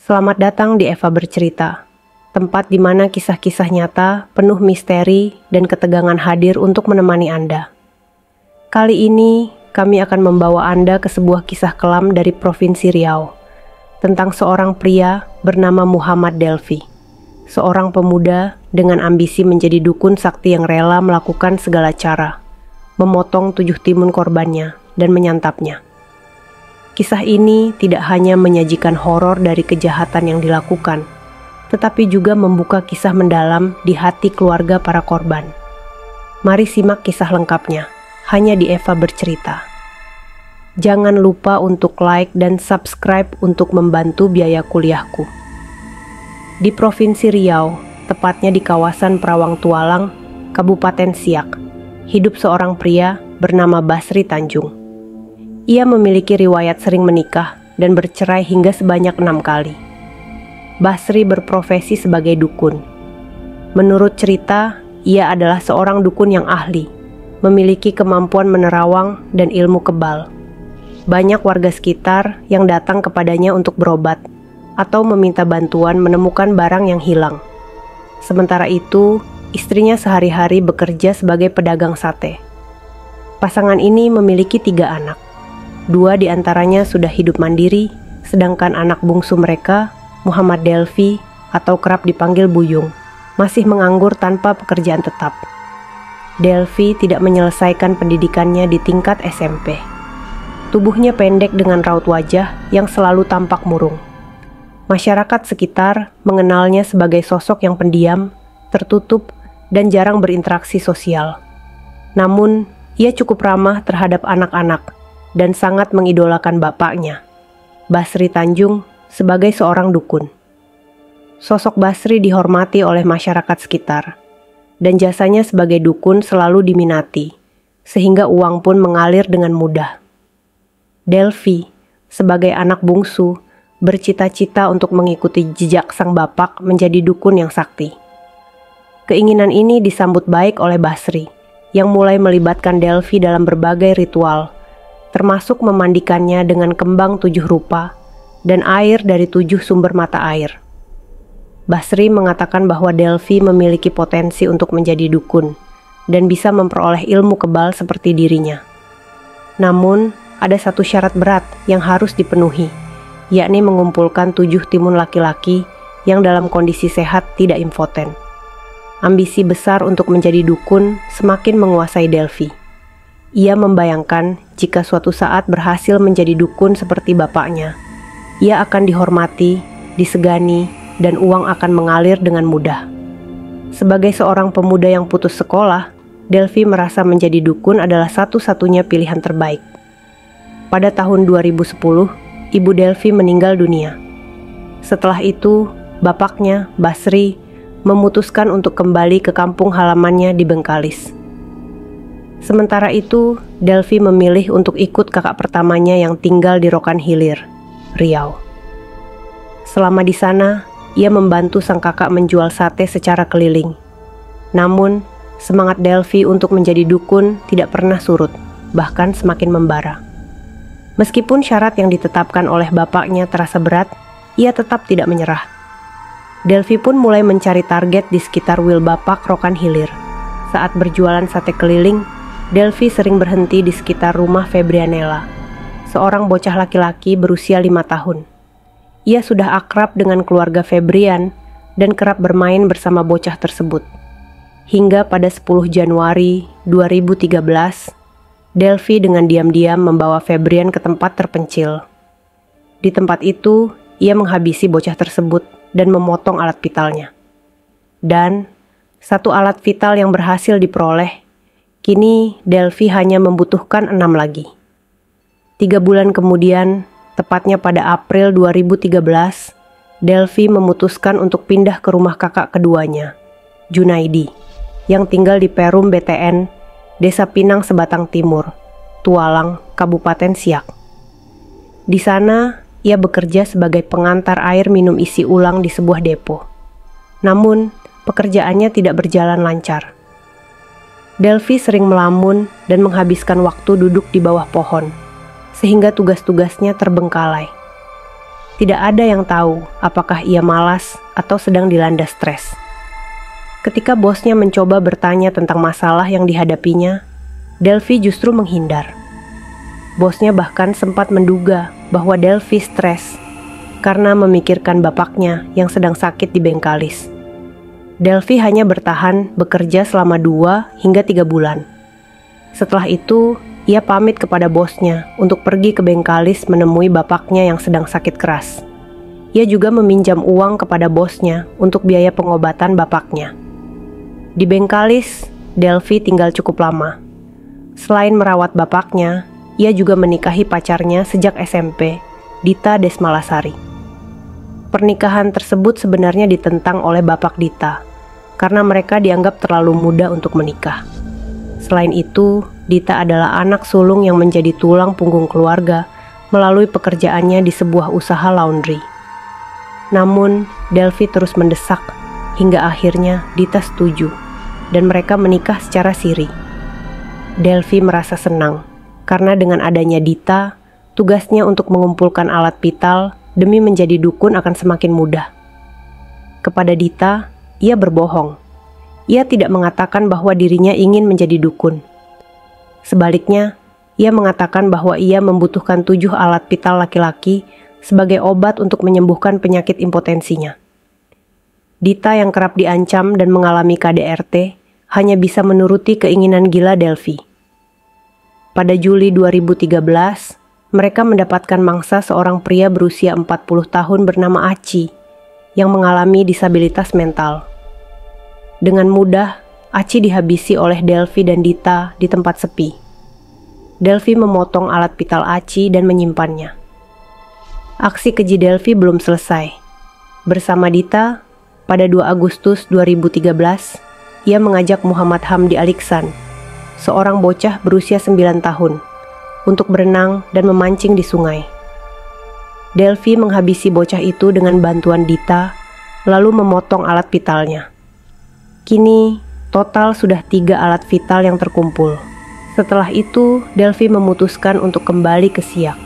Selamat datang di Eva Bercerita, tempat di mana kisah-kisah nyata, penuh misteri, dan ketegangan hadir untuk menemani Anda. Kali ini, kami akan membawa Anda ke sebuah kisah kelam dari Provinsi Riau, tentang seorang pria bernama Muhammad Delfi, seorang pemuda dengan ambisi menjadi dukun sakti yang rela melakukan segala cara, memotong 7 timun korbannya, dan menyantapnya. Kisah ini tidak hanya menyajikan horor dari kejahatan yang dilakukan, tetapi juga membuka kisah mendalam di hati keluarga para korban. Mari simak kisah lengkapnya, hanya di Eva Bercerita. Jangan lupa untuk like dan subscribe untuk membantu biaya kuliahku. Di Provinsi Riau, tepatnya di kawasan Perawang Tualang, Kabupaten Siak, hidup seorang pria bernama Basri Tanjung. Ia memiliki riwayat sering menikah dan bercerai hingga sebanyak 6 kali. Basri berprofesi sebagai dukun. Menurut cerita, ia adalah seorang dukun yang ahli, memiliki kemampuan menerawang dan ilmu kebal. Banyak warga sekitar yang datang kepadanya untuk berobat atau meminta bantuan menemukan barang yang hilang. Sementara itu, istrinya sehari-hari bekerja sebagai pedagang sate. Pasangan ini memiliki 3 anak. 2 di antaranya sudah hidup mandiri, sedangkan anak bungsu mereka, Muhammad Delfi atau kerap dipanggil Buyung, masih menganggur tanpa pekerjaan tetap. Delfi tidak menyelesaikan pendidikannya di tingkat SMP. Tubuhnya pendek dengan raut wajah yang selalu tampak murung. Masyarakat sekitar mengenalnya sebagai sosok yang pendiam, tertutup, dan jarang berinteraksi sosial. Namun, ia cukup ramah terhadap anak-anak dan sangat mengidolakan bapaknya, Basri Tanjung, sebagai seorang dukun. Sosok Basri dihormati oleh masyarakat sekitar, dan jasanya sebagai dukun selalu diminati, sehingga uang pun mengalir dengan mudah. Delfi, sebagai anak bungsu, bercita-cita untuk mengikuti jejak sang bapak menjadi dukun yang sakti. Keinginan ini disambut baik oleh Basri, yang mulai melibatkan Delfi dalam berbagai ritual, termasuk memandikannya dengan kembang 7 rupa dan air dari 7 sumber mata air. Basri mengatakan bahwa Delfi memiliki potensi untuk menjadi dukun dan bisa memperoleh ilmu kebal seperti dirinya. Namun, ada satu syarat berat yang harus dipenuhi, yakni mengumpulkan 7 timun laki-laki yang dalam kondisi sehat tidak impoten. Ambisi besar untuk menjadi dukun semakin menguasai Delfi. Ia membayangkan jika suatu saat berhasil menjadi dukun seperti bapaknya, ia akan dihormati, disegani, dan uang akan mengalir dengan mudah. Sebagai seorang pemuda yang putus sekolah, Delfi merasa menjadi dukun adalah satu-satunya pilihan terbaik. Pada tahun 2010, ibu Delfi meninggal dunia. Setelah itu, bapaknya, Basri, memutuskan untuk kembali ke kampung halamannya di Bengkalis. Sementara itu, Delfi memilih untuk ikut kakak pertamanya yang tinggal di Rokan Hilir, Riau. Selama di sana, ia membantu sang kakak menjual sate secara keliling. Namun, semangat Delfi untuk menjadi dukun tidak pernah surut, bahkan semakin membara. Meskipun syarat yang ditetapkan oleh bapaknya terasa berat, ia tetap tidak menyerah. Delfi pun mulai mencari target di sekitar Wilbapak Rokan Hilir. Saat berjualan sate keliling, Delfi sering berhenti di sekitar rumah Febrianella, seorang bocah laki-laki berusia 5 tahun. Ia sudah akrab dengan keluarga Febrian dan kerap bermain bersama bocah tersebut. Hingga pada 10 Januari 2013, Delfi dengan diam-diam membawa Febrian ke tempat terpencil. Di tempat itu, ia menghabisi bocah tersebut dan memotong alat vitalnya. Dan satu alat vital yang berhasil diperoleh. Kini Delfi hanya membutuhkan 6 lagi. 3 bulan kemudian, tepatnya pada April 2013, Delfi memutuskan untuk pindah ke rumah kakak keduanya, Junaidi, yang tinggal di Perum BTN, Desa Pinang Sebatang Timur, Tualang, Kabupaten Siak. Di sana, ia bekerja sebagai pengantar air minum isi ulang di sebuah depo. Namun, pekerjaannya tidak berjalan lancar. Delfi sering melamun dan menghabiskan waktu duduk di bawah pohon, sehingga tugas-tugasnya terbengkalai. Tidak ada yang tahu apakah ia malas atau sedang dilanda stres. Ketika bosnya mencoba bertanya tentang masalah yang dihadapinya, Delphi justru menghindar. Bosnya bahkan sempat menduga bahwa Delphi stres karena memikirkan bapaknya yang sedang sakit di Bengkalis. Delphi hanya bertahan bekerja selama 2 hingga 3 bulan. Setelah itu, ia pamit kepada bosnya untuk pergi ke Bengkalis menemui bapaknya yang sedang sakit keras. Ia juga meminjam uang kepada bosnya untuk biaya pengobatan bapaknya. Di Bengkalis, Delphi tinggal cukup lama. Selain merawat bapaknya, ia juga menikahi pacarnya sejak SMP, Dita Desmalasari. Pernikahan tersebut sebenarnya ditentang oleh bapak Dita, karena mereka dianggap terlalu muda untuk menikah. Selain itu, Dita adalah anak sulung yang menjadi tulang punggung keluarga melalui pekerjaannya di sebuah usaha laundry. Namun, Delphi terus mendesak hingga akhirnya Dita setuju dan mereka menikah secara siri. Delphi merasa senang karena dengan adanya Dita, tugasnya untuk mengumpulkan alat vital demi menjadi dukun akan semakin mudah. Kepada Dita, ia berbohong. Ia tidak mengatakan bahwa dirinya ingin menjadi dukun. Sebaliknya, ia mengatakan bahwa ia membutuhkan 7 alat vital laki-laki sebagai obat untuk menyembuhkan penyakit impotensinya. Dita yang kerap diancam dan mengalami KDRT hanya bisa menuruti keinginan gila Delphi. Pada Juli 2013, mereka mendapatkan mangsa seorang pria berusia 40 tahun bernama Aci yang mengalami disabilitas mental. Dengan mudah, Aci dihabisi oleh Delphi dan Dita di tempat sepi. Delphi memotong alat vital Aci dan menyimpannya. Aksi keji Delphi belum selesai. Bersama Dita, pada 2 Agustus 2013, ia mengajak Muhammad Hamdi Aliksan, seorang bocah berusia 9 tahun, untuk berenang dan memancing di sungai. Delphi menghabisi bocah itu dengan bantuan Dita, lalu memotong alat vitalnya. Kini, total sudah 3 alat vital yang terkumpul. Setelah itu, Delphi memutuskan untuk kembali ke Siak.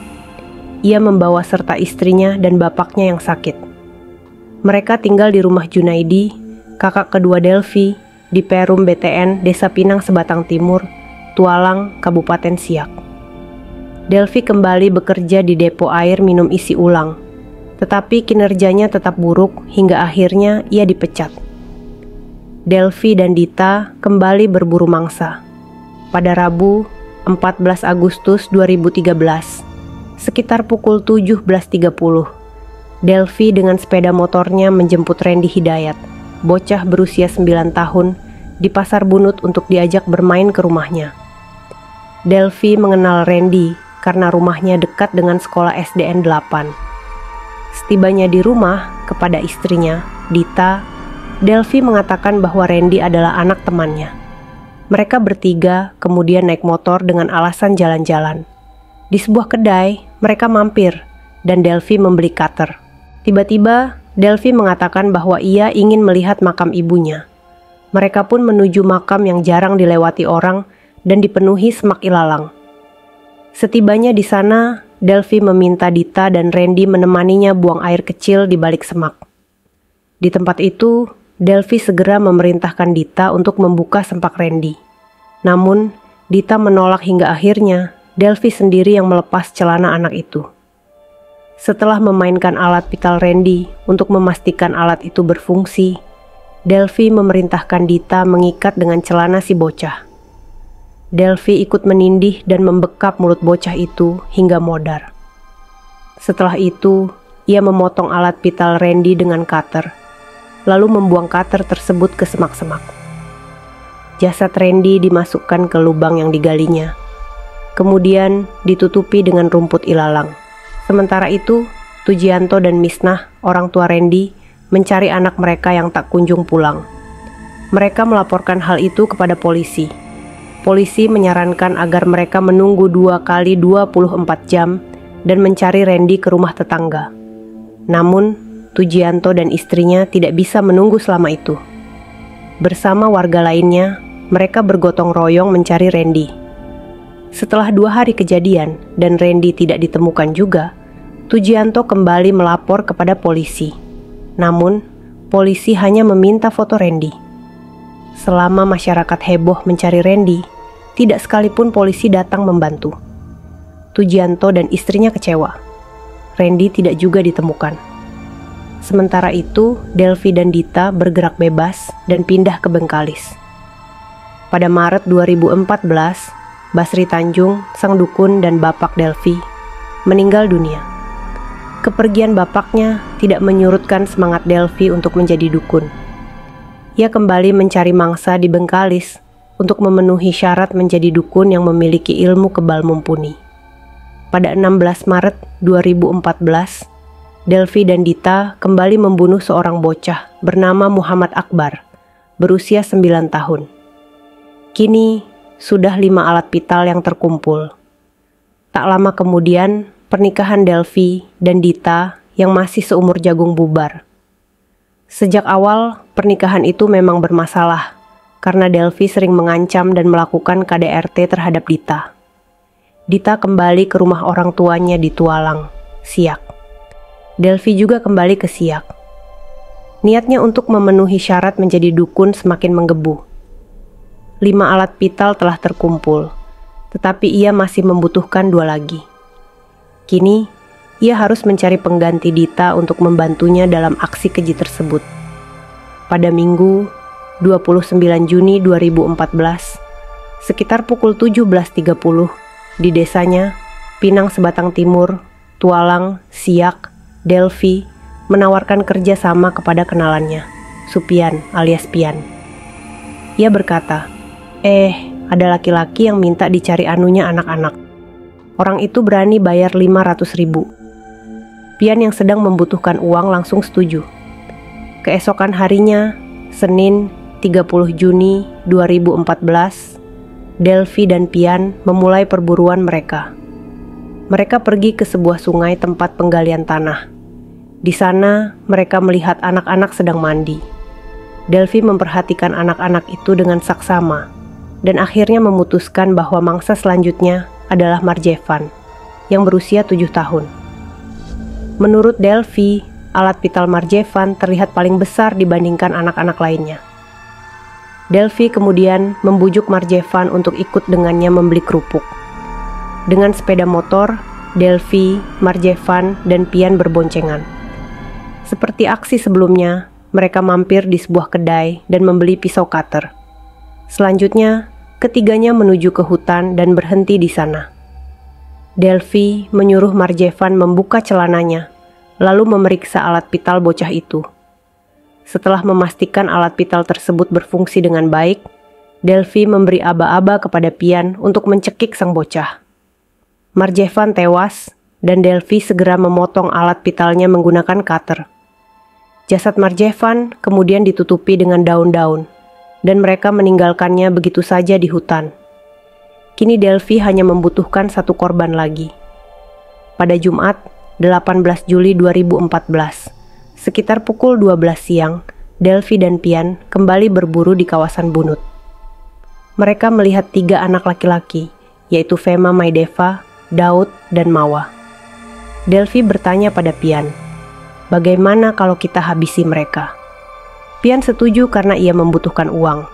Ia membawa serta istrinya dan bapaknya yang sakit. Mereka tinggal di rumah Junaidi, kakak kedua Delphi, di Perum BTN, Desa Pinang Sebatang Timur, Tualang, Kabupaten Siak. Delphi kembali bekerja di depo air minum isi ulang, tetapi kinerjanya tetap buruk hingga akhirnya ia dipecat. Delphi dan Dita kembali berburu mangsa. Pada Rabu, 14 Agustus 2013, sekitar pukul 17.30, Delphi dengan sepeda motornya menjemput Randy Hidayat, bocah berusia 9 tahun, di Pasar Bunut untuk diajak bermain ke rumahnya. Delphi mengenal Randy karena rumahnya dekat dengan sekolah SDN 8. Setibanya di rumah, kepada istrinya, Dita, Delphi mengatakan bahwa Randy adalah anak temannya. Mereka bertiga kemudian naik motor dengan alasan jalan-jalan. Di sebuah kedai, mereka mampir dan Delphi membeli cutter. Tiba-tiba, Delphi mengatakan bahwa ia ingin melihat makam ibunya. Mereka pun menuju makam yang jarang dilewati orang dan dipenuhi semak ilalang. Setibanya di sana, Delphi meminta Dita dan Randy menemaninya buang air kecil di balik semak. Di tempat itu, Delphi segera memerintahkan Dita untuk membuka sempak Randy. Namun, Dita menolak hingga akhirnya Delphi sendiri yang melepas celana anak itu. Setelah memainkan alat vital Randy untuk memastikan alat itu berfungsi, Delphi memerintahkan Dita mengikat dengan celana si bocah. Delphi ikut menindih dan membekap mulut bocah itu hingga modar. Setelah itu, ia memotong alat vital Randy dengan cutter, lalu membuang cutter tersebut ke semak-semak. Jasad Randy dimasukkan ke lubang yang digalinya, kemudian ditutupi dengan rumput ilalang. Sementara itu, Tujianto dan Misnah, orang tua Randy, mencari anak mereka yang tak kunjung pulang. Mereka melaporkan hal itu kepada polisi. Polisi menyarankan agar mereka menunggu 2 kali 24 jam dan mencari Randy ke rumah tetangga. Namun, Tujianto dan istrinya tidak bisa menunggu selama itu. Bersama warga lainnya, mereka bergotong royong mencari Randy. Setelah 2 hari kejadian dan Randy tidak ditemukan juga, Tujianto kembali melapor kepada polisi. Namun, polisi hanya meminta foto Randy. Selama masyarakat heboh mencari Randy, tidak sekalipun polisi datang membantu. Tujianto dan istrinya kecewa. Randy tidak juga ditemukan. Sementara itu, Delvi dan Dita bergerak bebas dan pindah ke Bengkalis. Pada Maret 2014, Basri Tanjung, sang dukun dan bapak Delvi, meninggal dunia. Kepergian bapaknya tidak menyurutkan semangat Delvi untuk menjadi dukun. Ia kembali mencari mangsa di Bengkalis untuk memenuhi syarat menjadi dukun yang memiliki ilmu kebal mumpuni. Pada 16 Maret 2014, Delvi dan Dita kembali membunuh seorang bocah bernama Muhammad Akbar, berusia 9 tahun. Kini, sudah 5 alat vital yang terkumpul. Tak lama kemudian, pernikahan Delvi dan Dita yang masih seumur jagung bubar. Sejak awal, pernikahan itu memang bermasalah karena Delvi sering mengancam dan melakukan KDRT terhadap Dita. Dita kembali ke rumah orang tuanya di Tualang, Siak. Delvi juga kembali ke Siak. Niatnya untuk memenuhi syarat menjadi dukun semakin menggebu. 5 alat vital telah terkumpul, tetapi ia masih membutuhkan 2 lagi. Kini, ia harus mencari pengganti Dita untuk membantunya dalam aksi keji tersebut. Pada Minggu, 29 Juni 2014, sekitar pukul 17.30, di desanya, Pinang Sebatang Timur, Tualang, Siak, Delvi menawarkan kerja sama kepada kenalannya, Supian alias Pian. Ia berkata, ada laki-laki yang minta dicari anunya anak-anak. Orang itu berani bayar 500.000. Pian yang sedang membutuhkan uang langsung setuju. Keesokan harinya, Senin 30 Juni 2014, Delvi dan Pian memulai perburuan mereka. Mereka pergi ke sebuah sungai tempat penggalian tanah. Di sana, mereka melihat anak-anak sedang mandi. Delvi memperhatikan anak-anak itu dengan saksama, dan akhirnya memutuskan bahwa mangsa selanjutnya adalah Marjevan, yang berusia 7 tahun. Menurut Delvi, alat vital Marjevan terlihat paling besar dibandingkan anak-anak lainnya. Delvi kemudian membujuk Marjevan untuk ikut dengannya membeli kerupuk. Dengan sepeda motor, Delvi, Marjevan, dan Pian berboncengan. Seperti aksi sebelumnya, mereka mampir di sebuah kedai dan membeli pisau cutter. Selanjutnya, ketiganya menuju ke hutan dan berhenti di sana. Delvi menyuruh Marjevan membuka celananya, lalu memeriksa alat vital bocah itu. Setelah memastikan alat vital tersebut berfungsi dengan baik, Delvi memberi aba-aba kepada Pian untuk mencekik sang bocah. Marjevan tewas, dan Delvi segera memotong alat vitalnya menggunakan cutter. Jasad Marjevan kemudian ditutupi dengan daun-daun, dan mereka meninggalkannya begitu saja di hutan. Kini Delvi hanya membutuhkan 1 korban lagi. Pada Jumat, 18 Juli 2014, sekitar pukul 12 siang, Delvi dan Pian kembali berburu di kawasan Bunut. Mereka melihat 3 anak laki-laki, yaitu Fema Maideva, Daud, dan Mawa. Delvi bertanya pada Pian, bagaimana kalau kita habisi mereka? Pian setuju karena ia membutuhkan uang.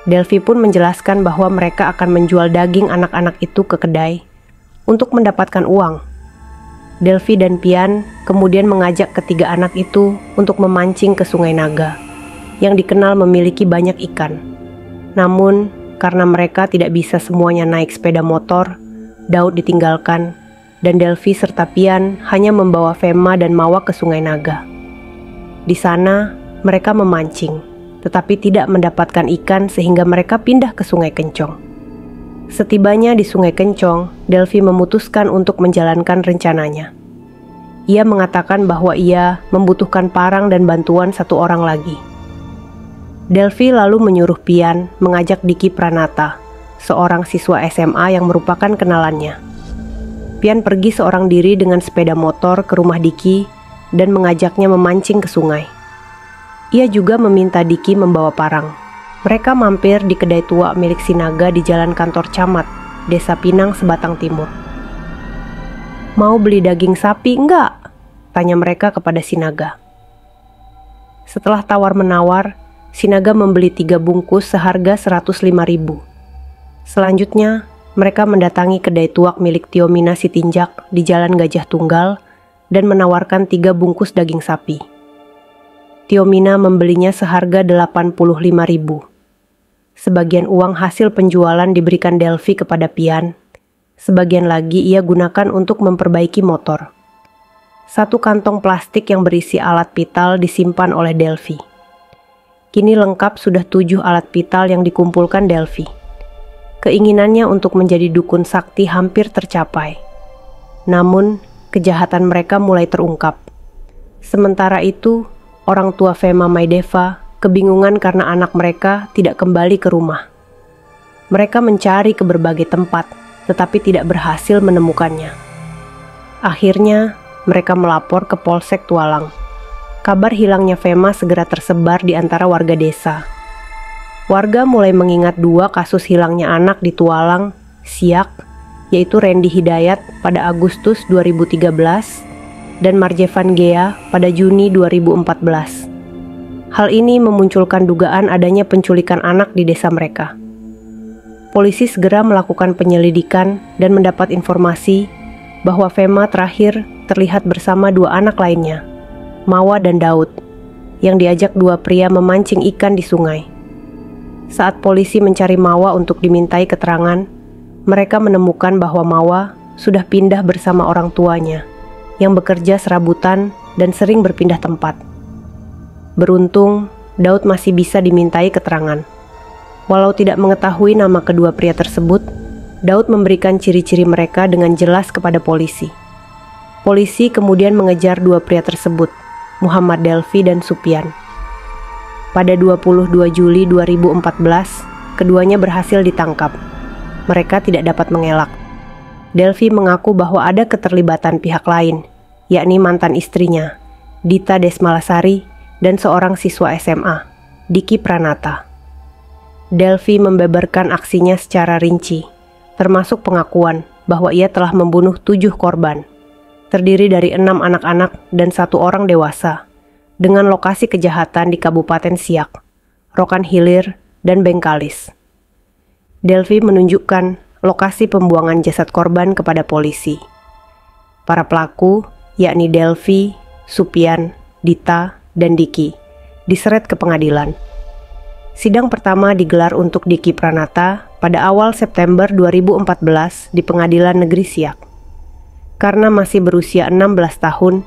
Delvi pun menjelaskan bahwa mereka akan menjual daging anak-anak itu ke kedai untuk mendapatkan uang. Delvi dan Pian kemudian mengajak ketiga anak itu untuk memancing ke Sungai Naga, yang dikenal memiliki banyak ikan. Namun, karena mereka tidak bisa semuanya naik sepeda motor, Daud ditinggalkan, dan Delvi serta Pian hanya membawa Fema dan Mawa ke Sungai Naga. Di sana, mereka memancing, tetapi tidak mendapatkan ikan sehingga mereka pindah ke Sungai Kencong. Setibanya di Sungai Kencong, Delvi memutuskan untuk menjalankan rencananya. Ia mengatakan bahwa ia membutuhkan parang dan bantuan 1 orang lagi. Delvi lalu menyuruh Pian mengajak Diki Pranata, seorang siswa SMA yang merupakan kenalannya. Pian pergi seorang diri dengan sepeda motor ke rumah Diki dan mengajaknya memancing ke sungai. Ia juga meminta Diki membawa parang. Mereka mampir di kedai tua milik Sinaga di Jalan Kantor Camat, Desa Pinang Sebatang Timur. "Mau beli daging sapi enggak?" tanya mereka kepada si naga. Setelah tawar-menawar, si naga membeli 3 bungkus seharga 105.000. Selanjutnya, mereka mendatangi kedai tuak milik Tiomina Sitinjak di Jalan Gajah Tunggal dan menawarkan 3 bungkus daging sapi. Tiomina membelinya seharga 85.000. Sebagian uang hasil penjualan diberikan Delvi kepada Pian. Sebagian lagi ia gunakan untuk memperbaiki motor. 1 kantong plastik yang berisi alat pital disimpan oleh Delvi. Kini lengkap sudah 7 alat pital yang dikumpulkan Delvi. Keinginannya untuk menjadi dukun sakti hampir tercapai. Namun, kejahatan mereka mulai terungkap. Sementara itu, orang tua Fema Maideva kebingungan karena anak mereka tidak kembali ke rumah. Mereka mencari ke berbagai tempat, tetapi tidak berhasil menemukannya. Akhirnya, mereka melapor ke Polsek Tualang. Kabar hilangnya Fema segera tersebar di antara warga desa. Warga mulai mengingat 2 kasus hilangnya anak di Tualang, Siak, yaitu Randy Hidayat pada Agustus 2013 dan Marjevan Gea pada Juni 2014. Hal ini memunculkan dugaan adanya penculikan anak di desa mereka. Polisi segera melakukan penyelidikan dan mendapat informasi bahwa Fema terakhir terlihat bersama 2 anak lainnya, Mawa dan Daud, yang diajak 2 pria memancing ikan di sungai. Saat polisi mencari Mawa untuk dimintai keterangan, mereka menemukan bahwa Mawa sudah pindah bersama orang tuanya, yang bekerja serabutan dan sering berpindah tempat. Beruntung, Daud masih bisa dimintai keterangan. Walau tidak mengetahui nama kedua pria tersebut, Daud memberikan ciri-ciri mereka dengan jelas kepada polisi. Polisi kemudian mengejar 2 pria tersebut, Muhammad Delvi dan Supian. Pada 22 Juli 2014, keduanya berhasil ditangkap. Mereka tidak dapat mengelak. Delvi mengaku bahwa ada keterlibatan pihak lain, yakni mantan istrinya, Dita Desmalasari, dan seorang siswa SMA, Diki Pranata. Delvi membeberkan aksinya secara rinci, termasuk pengakuan bahwa ia telah membunuh 7 korban, terdiri dari 6 anak-anak dan 1 orang dewasa, dengan lokasi kejahatan di Kabupaten Siak, Rokan Hilir, dan Bengkalis. Delvi menunjukkan lokasi pembuangan jasad korban kepada polisi. Para pelaku, yakni Delvi, Supian, Dita, dan Diki, diseret ke pengadilan. Sidang pertama digelar untuk Diki Pranata pada awal September 2014 di Pengadilan Negeri Siak. Karena masih berusia 16 tahun,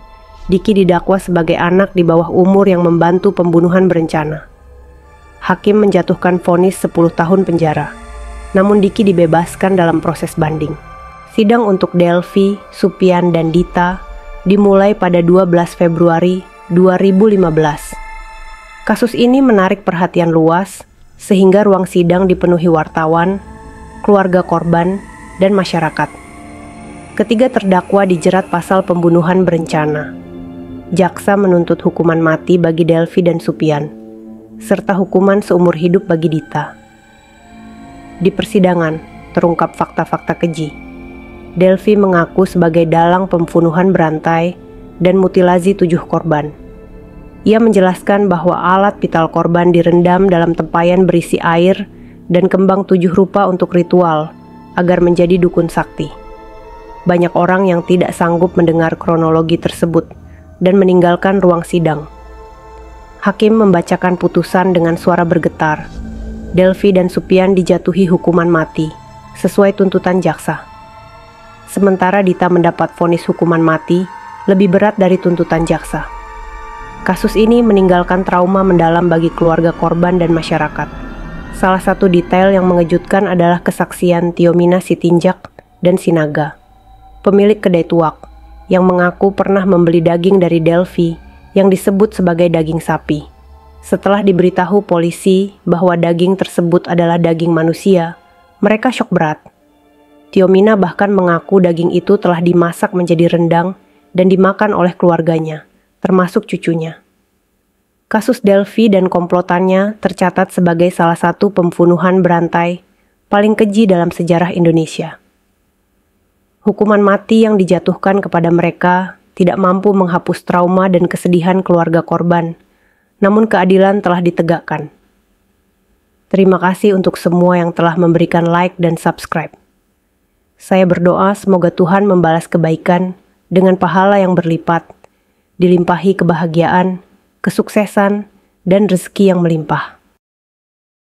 Diki didakwa sebagai anak di bawah umur yang membantu pembunuhan berencana. Hakim menjatuhkan vonis 10 tahun penjara, namun Diki dibebaskan dalam proses banding. Sidang untuk Delvi, Supian, dan Dita dimulai pada 12 Februari 2015. Kasus ini menarik perhatian luas sehingga ruang sidang dipenuhi wartawan, keluarga korban, dan masyarakat. Ketiga terdakwa dijerat pasal pembunuhan berencana. Jaksa menuntut hukuman mati bagi Delvi dan Supian, serta hukuman seumur hidup bagi Dita. Di persidangan, terungkap fakta-fakta keji. Delvi mengaku sebagai dalang pembunuhan berantai dan mutilasi 7 korban. Ia menjelaskan bahwa alat vital korban direndam dalam tempayan berisi air dan kembang 7 rupa untuk ritual agar menjadi dukun sakti. Banyak orang yang tidak sanggup mendengar kronologi tersebut dan meninggalkan ruang sidang. Hakim membacakan putusan dengan suara bergetar. Delvi dan Supian dijatuhi hukuman mati sesuai tuntutan jaksa. Sementara Dita mendapat vonis hukuman mati lebih berat dari tuntutan jaksa. Kasus ini meninggalkan trauma mendalam bagi keluarga korban dan masyarakat. Salah satu detail yang mengejutkan adalah kesaksian Tiomina Sitinjak dan Sinaga, pemilik kedai tuak, yang mengaku pernah membeli daging dari Delvi yang disebut sebagai daging sapi. Setelah diberitahu polisi bahwa daging tersebut adalah daging manusia, mereka syok berat. Tiomina bahkan mengaku daging itu telah dimasak menjadi rendang dan dimakan oleh keluarganya, termasuk cucunya. Kasus Delvi dan komplotannya tercatat sebagai salah satu pembunuhan berantai paling keji dalam sejarah Indonesia. Hukuman mati yang dijatuhkan kepada mereka tidak mampu menghapus trauma dan kesedihan keluarga korban, namun keadilan telah ditegakkan. Terima kasih untuk semua yang telah memberikan like dan subscribe. Saya berdoa semoga Tuhan membalas kebaikan dengan pahala yang berlipat, dilimpahi kebahagiaan, kesuksesan, dan rezeki yang melimpah.